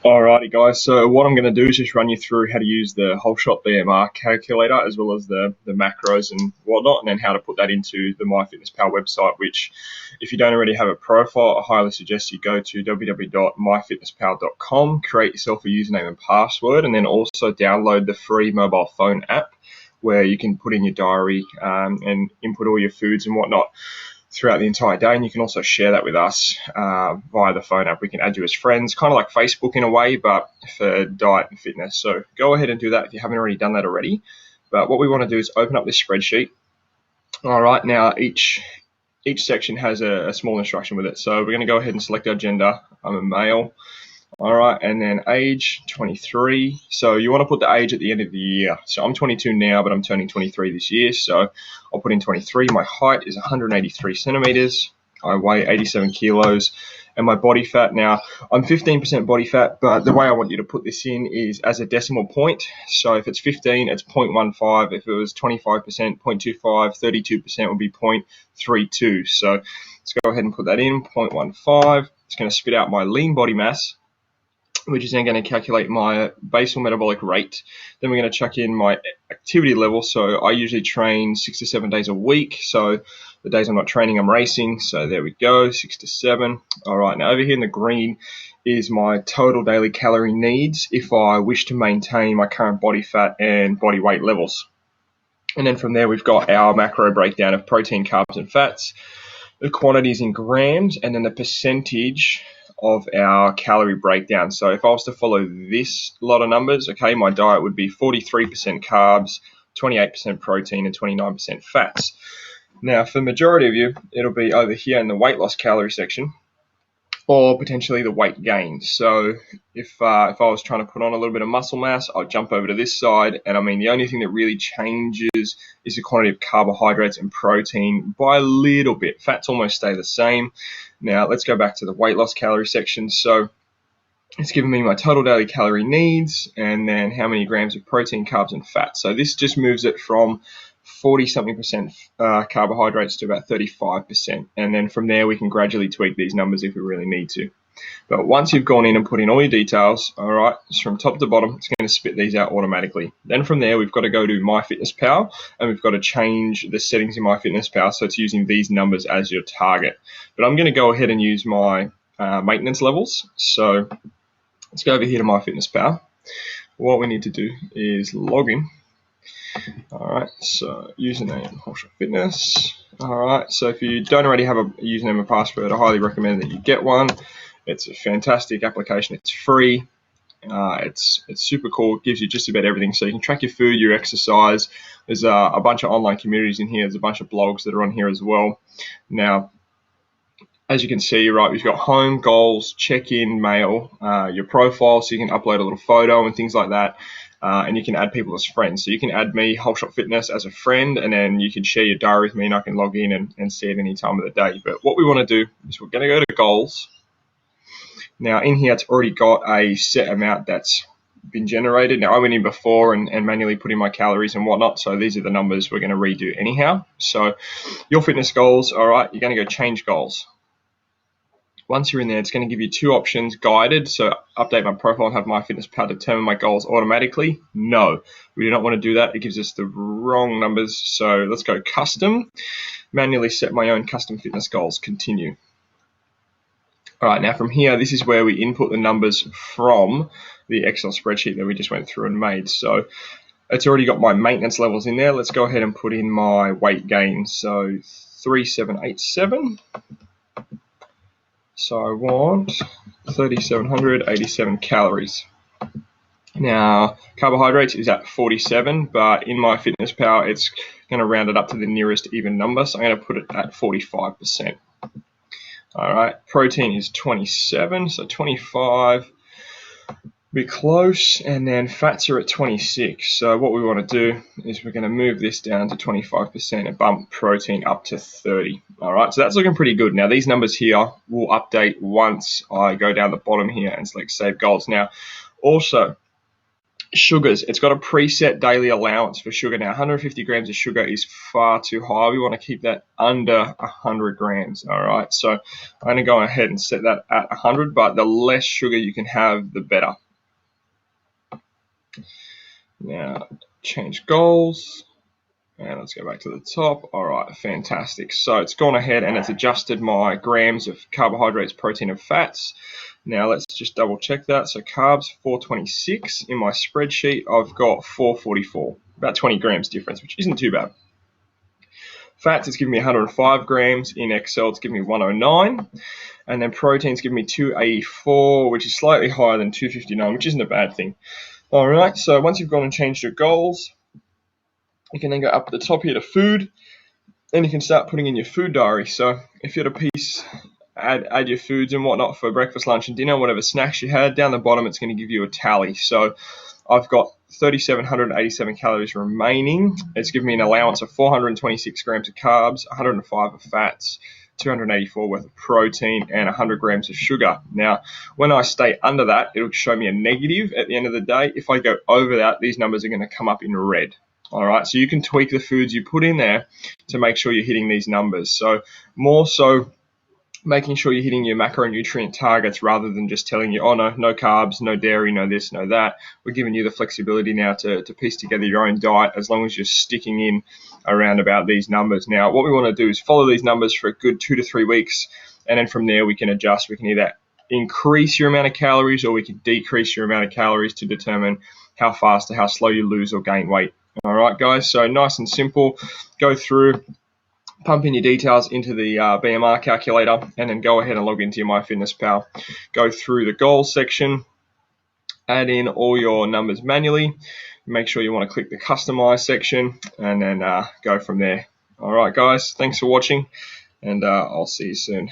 Alrighty guys, so what I'm going to do is just run you through how to use the whole shot BMR calculator as well as the macros and whatnot, and then how to put that into the MyFitnessPal website, which if you don't already have a profile, I highly suggest you go to www.myfitnesspal.com, create yourself a username and password, and then also download the free mobile phone app where you can put in your diary and input all your foods and whatnot throughout the entire day, and you can also share that with us via the phone app. We can add you as friends, kind of like Facebook in a way, but for diet and fitness. So go ahead and do that if you haven't already done that already. But what we want to do is open up this spreadsheet. All right, now each section has a small instruction with it. So we're going to go ahead and select our gender. I'm a male. All right, and then age, 23. So you want to put the age at the end of the year. So I'm 22 now, but I'm turning 23 this year. So I'll put in 23. My height is 183 centimeters. I weigh 87 kilos. And my body fat, now I'm 15% body fat, but the way I want you to put this in is as a decimal point. So if it's 15, it's 0.15. If it was 25%, 0.25, 32% would be 0.32. So let's go ahead and put that in, 0.15. It's going to spit out my lean body mass, which is then going to calculate my basal metabolic rate. Then we're going to chuck in my activity level. So I usually train 6 to 7 days a week. So the days I'm not training, I'm racing. So there we go, 6 to 7. All right, now over here in the green is my total daily calorie needs if I wish to maintain my current body fat and body weight levels. And then from there, we've got our macro breakdown of protein, carbs, and fats, the quantities in grams, and then the percentage of our calorie breakdown. So if I was to follow this lot of numbers, okay, my diet would be 43% carbs, 28% protein, and 29% fats. Now, for the majority of you, it'll be over here in the weight loss calorie section, or potentially the weight gain. So if I was trying to put on a little bit of muscle mass, I'll jump over to this side. And I mean, the only thing that really changes is the quantity of carbohydrates and protein by a little bit. Fats almost stay the same. Now let's go back to the weight loss calorie section. So it's giving me my total daily calorie needs and then how many grams of protein, carbs, and fat. So this just moves it from 40-something% carbohydrates to about 35%. And then from there, we can gradually tweak these numbers if we really need to. But once you've gone in and put in all your details, all right, just from top to bottom, it's going to spit these out automatically. Then from there, we've got to go to MyFitnessPal, and we've got to change the settings in MyFitnessPal so it's using these numbers as your target. But I'm going to go ahead and use my maintenance levels. So let's go over here to MyFitnessPal. What we need to do is log in. All right, so username, Whole Shot Fitness. All right, so if you don't already have a username and password, I highly recommend that you get one. It's a fantastic application. It's free. It's super cool. It gives you just about everything. So you can track your food, your exercise. There's a bunch of online communities in here. There's a bunch of blogs that are on here as well. Now, as you can see, right, we've got home, goals, check-in, mail, your profile, so you can upload a little photo and things like that. And you can add people as friends. So you can add me, Whole Shot Fitness, as a friend, and then you can share your diary with me, and I can log in and see it any time of the day. But what we want to do is we're going to go to goals. Now, in here, it's already got a set amount that's been generated. Now, I went in before and manually put in my calories and whatnot, so these are the numbers we're going to redo anyhow. So your fitness goals, all right, you're going to go change goals. Once you're in there, it's going to give you two options, guided, so update my profile and have MyFitnessPal determine my goals automatically. No, we do not want to do that. It gives us the wrong numbers. So let's go custom, manually set my own custom fitness goals, continue. All right, now from here, this is where we input the numbers from the Excel spreadsheet that we just went through and made. So it's already got my maintenance levels in there. Let's go ahead and put in my weight gain. So 3787. So I want 3,787 calories. Now, carbohydrates is at 47, but in MyFitnessPal, it's going to round it up to the nearest even number. So I'm going to put it at 45%. All right, protein is 27, so 25, be close, and then fats are at 26. So what we want to do is we're going to move this down to 25% and bump protein up to 30. All right, so that's looking pretty good. Now these numbers here will update once I go down the bottom here and select save goals. Now also, Sugars, it's got a preset daily allowance for sugar. Now, 150 grams of sugar is far too high. We want to keep that under 100 grams, all right? So I'm going to go ahead and set that at 100, but the less sugar you can have, the better. Now, change goals. And let's go back to the top. All right, fantastic. So it's gone ahead and it's adjusted my grams of carbohydrates, protein, and fats. Now let's just double check that. So carbs, 426. In my spreadsheet, I've got 444. About 20 grams difference, which isn't too bad. Fats, it's giving me 105 grams. In Excel, it's giving me 109. And then proteins giving me 284, which is slightly higher than 259, which isn't a bad thing. All right, so once you've gone and changed your goals, you can then go up at the top here to food, and you can start putting in your food diary. So if you had a piece, add your foods and whatnot for breakfast, lunch, and dinner, whatever snacks you had. Down the bottom, it's going to give you a tally. So I've got 3,787 calories remaining. It's given me an allowance of 426 grams of carbs, 105 of fats, 284 worth of protein, and 100 grams of sugar. Now, when I stay under that, it'll show me a negative at the end of the day. If I go over that, these numbers are going to come up in red. All right, so you can tweak the foods you put in there to make sure you're hitting these numbers. So more so making sure you're hitting your macronutrient targets rather than just telling you, oh, no carbs, no dairy, no this, no that. We're giving you the flexibility now to piece together your own diet as long as you're sticking in around about these numbers. Now, what we want to do is follow these numbers for a good 2 to 3 weeks, and then from there we can adjust. We can either increase your amount of calories or we can decrease your amount of calories to determine how fast or how slow you lose or gain weight. All right, guys, so nice and simple. Go through, pump in your details into the BMR calculator, and then go ahead and log into your MyFitnessPal. Go through the goals section, add in all your numbers manually. Make sure you want to click the customize section, and then go from there. All right, guys, thanks for watching, and I'll see you soon.